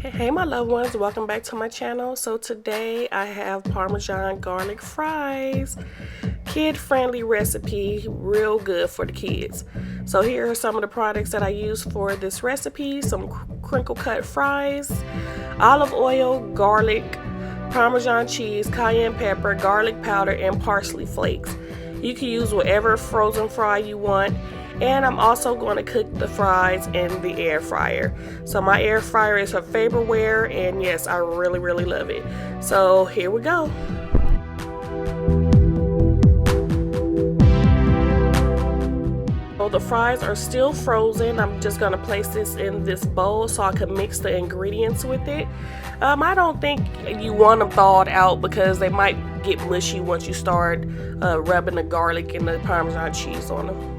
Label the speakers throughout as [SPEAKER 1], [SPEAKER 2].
[SPEAKER 1] Hey my loved ones, welcome back to my channel. So today I have Parmesan garlic fries. Kid-friendly recipe, real good for the kids. So here are some of the products that I use for this recipe. Some crinkle cut fries, olive oil, garlic, Parmesan cheese, cayenne pepper, garlic powder, and parsley flakes. You can use whatever frozen fry you want. And I'm also going to cook the fries in the air fryer. So my air fryer is her favorite, and yes, I really love it. So here we go. So the fries are still frozen. I'm just going to place this in this bowl so I can mix the ingredients with it. I don't think you want them thawed out because they might get mushy once you start rubbing the garlic and the Parmesan cheese on them.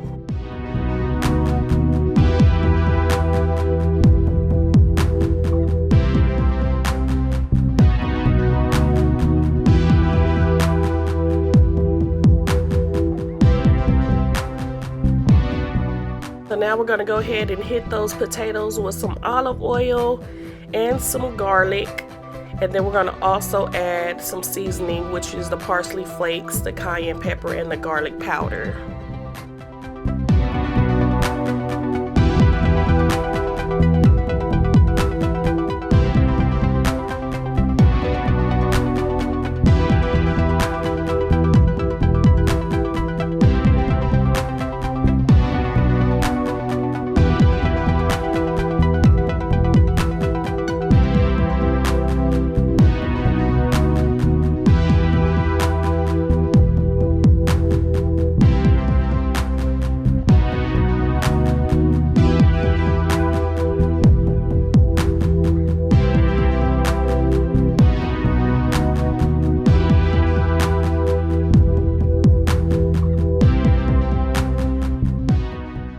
[SPEAKER 1] So now we're going to go ahead and hit those potatoes with some olive oil and some garlic. And then we're going to also add some seasoning, which is the parsley flakes, the cayenne pepper, and the garlic powder.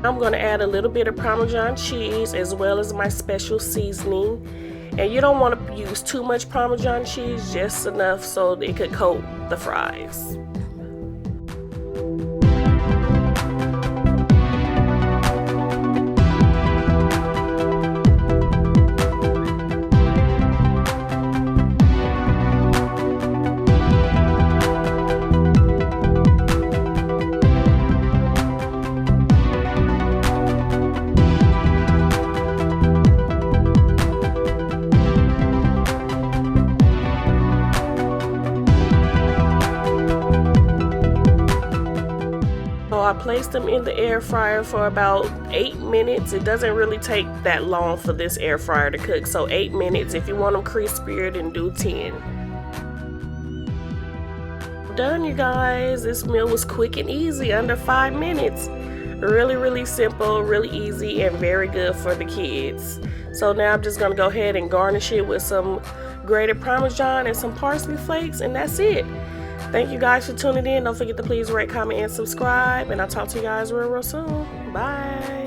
[SPEAKER 1] I'm going to add a little bit of Parmesan cheese as well as my special seasoning. And you don't want to use too much Parmesan cheese, just enough so it could coat the fries. I placed them in the air fryer for about 8 minutes. It doesn't really take that long for this air fryer to cook, so 8 minutes. If you want them crispier, then do 10. Done, you guys. This meal was quick and easy, under 5 minutes. Really simple, really easy, and very good for the kids. So now I'm just gonna go ahead and garnish it with some grated Parmesan and some parsley flakes, and that's it. Thank you guys for tuning in. Don't forget to please rate, comment, and subscribe. And I'll talk to you guys real soon. Bye.